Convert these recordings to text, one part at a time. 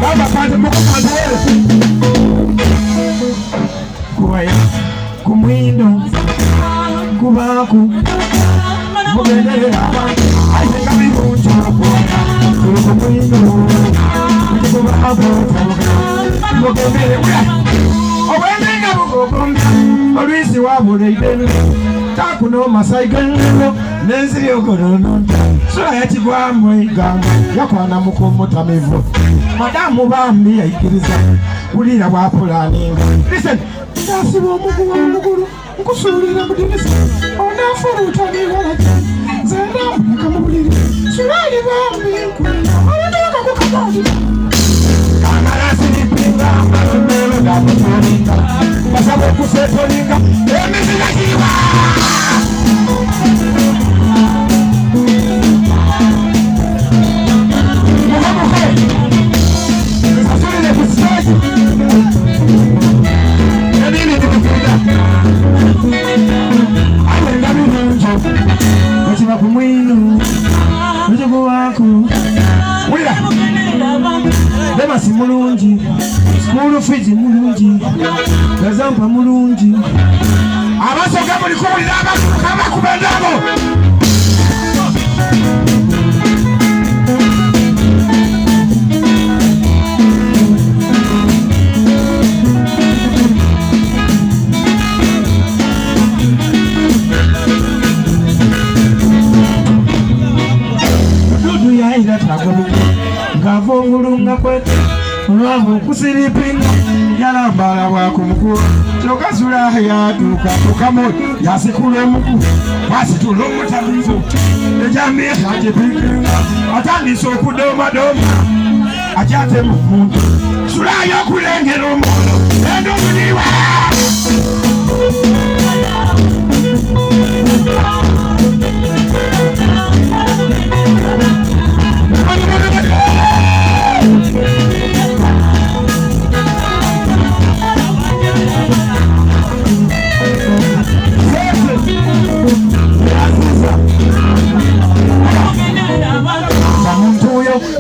Kama pande mko pande kuwaya kumwindo kubaku mugendere abantu ayenga bibunjo kuwaya kumwindo kubaku mugendere owenga bugogombya olwisi wabule idenu takuno masaigano nenziri ogorono sura yakigwamwe igamba yakwana mukomotamivu madamu bambi yaikiriza ulira bwapulaninga listen ndasiba omuguwa omugulu nkusuulira mu dinisa onafulutaniwala zenda muleka mu buliri sulali bambi nkulira oluteka ku kabali amalasiipinga amalomero gakutolinga basaba okusetolinga emiziga kiwa Dema si mulungi, skulu fizi mulungi, gazampa mulungi. Abasoka muli kuwulira abantu kama kubendamo. Dudu ya ila tagodu. Ngavungulunga kwete olwavu kusiripinga yalambala bwakumukulu kyokasula yatuuka tukamo yasikula omuku wasitula omutamivu ejambiya agipinga atandise okudomadoma akyate mu muntu sulayo okulengera omwono endomuniwa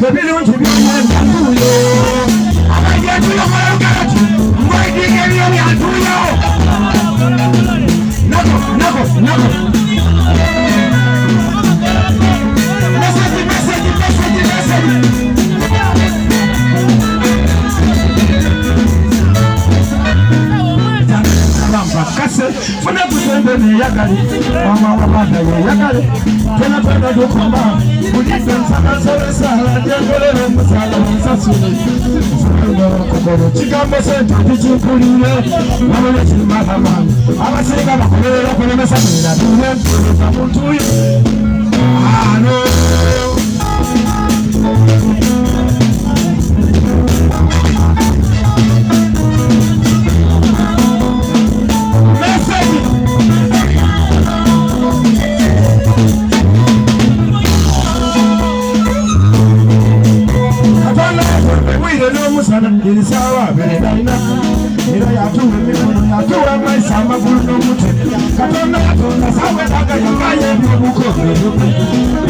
Ebirungi by'omuntu abayetuyo malugati mwedinga ebyo byantuyo nako message kase funa kusembe neyagali mama wabanda yeyagali tena dukoma uliza nsana sala jengolero musala musasule sala kokoro chigambo sente kichikulire nabone chimahama abasirika bakolera kulemesa mina tuwe muntu uyo ano ilisawa beredaina ila yatuwe mikono yatuwe maisa magulu n'omutwe katonda sawe daga yagaye n'obuko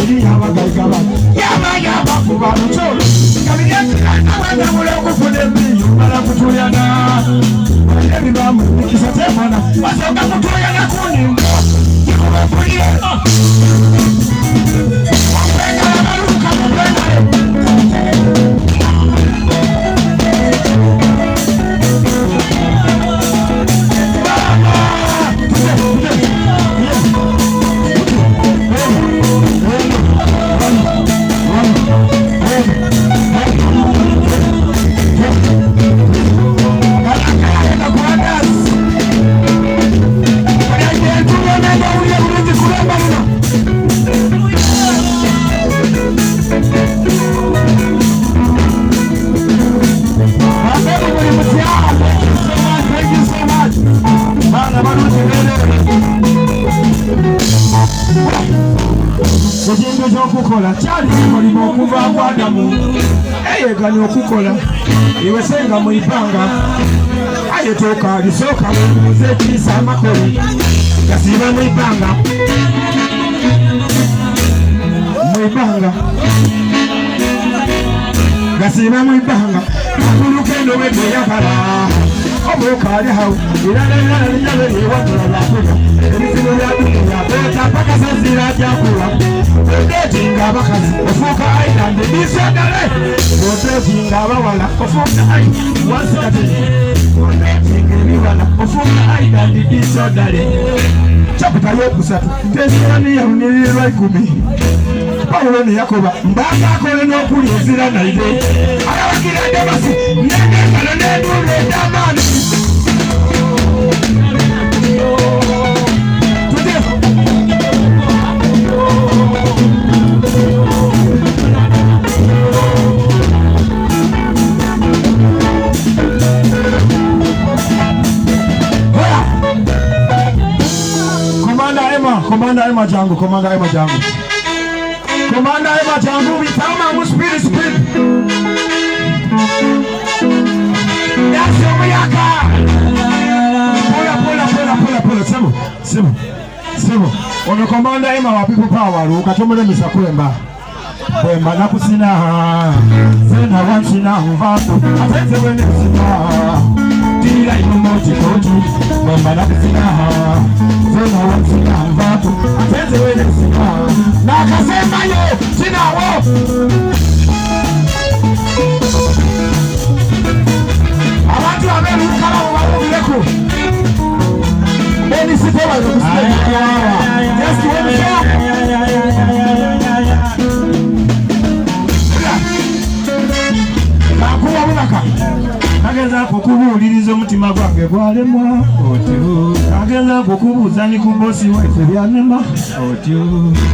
ili yabagayigaba yabayaba kuba lukyolo kabiryetikana wanyamule okufuna embiyo bala kutuyana ebibamu mikisa temwana basooka kutuyana kunimbo kikubakulye wakwenga abaluka mubwenale ekintu ekyokukola kyali kikolima okuva ku Adamu eyeganya okukola iwesenga mu ipanga aye toka lisooka muze ekiyisa amakole gasiba mwibanga gasiba mwibanga akulukendo wegeyagala omukali hau iralalalinyabeyiwatulalakuga ebizibu byadukuyabeeta paka sazira jakula odetinga abakazi ofuuka aidandi bisodale odetinga abawala ofuuka wasikati odetinga ebiwala ofuuka aidandi bisodale chapita yokusatu tesiraniyaunilirwa 10 Paulo ne Yakoba mbanga akole n'okuli enzira naide alawagira Damasi n'engalo n'enduulu ez'amaanyi Komanda Emma jangu Komanda Emma jangu bitama mu spirit Yasi omuyaka Pola Sebo ono Komanda Emma wa people power ukatomole misa kwemba nakusina Zena wansina mvato Atete wene kusina Tira imomoji koji Kwemba nakusina Zena wansina mvato Atete wene kusina Nakasema yo Sinawo Abantu abelu ukala wabubileko Beni sitewa Kusina Yes, wene Ageza kukubuuliriza omutima gwange gwalemwa otyo ageza kukubuuza ni ku bosi waife byanema otyo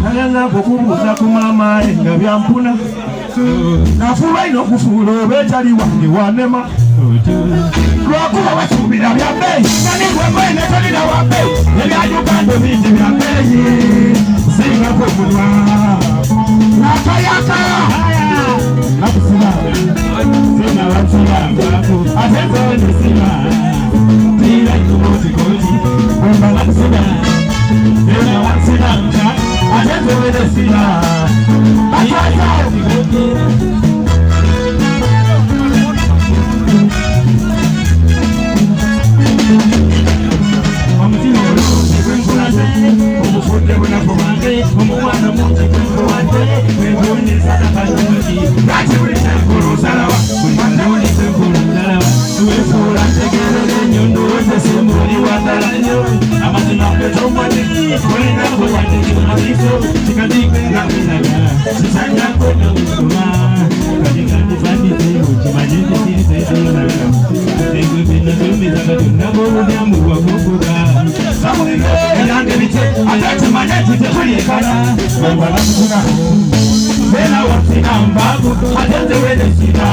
ageza kukubuuza ku maama nga byampuna nafuba ino okufuula oba etali wange wanema otyo lwakuba basuubira bya bbeeyi nanigwegwe netolina wa bbeeyi ebyajugando bingi bya bbeeyi singako omunwa nakayaka nakusima Zena wansina mbaku Atete wene sima Tira ikubuti koji Wemba nakusina Zena wansina mka Atete wene sima Atete Omutima olungi gwenkulate Omufudde bunakumange Omumwana mungi gwenkulate Gwenkulisa nakalungi Lati buli tenkulu salawa Mwana buli tenkulu salawa Tuwefuula ntegerere enyondo Tesimuli wadala nyo Amazima petomwate Olina kuwate kimaliso Chikadike ngaminaga Sisanya kono kusuma Kadikandi fandite Uchimajiti sirite Tengu mina tumiza katunabo Udiamu wakukuga Samulike Elange bite Atete maneti tekuliyekana Mwamba nakusuna Zena wansina mbaku Atete wene sina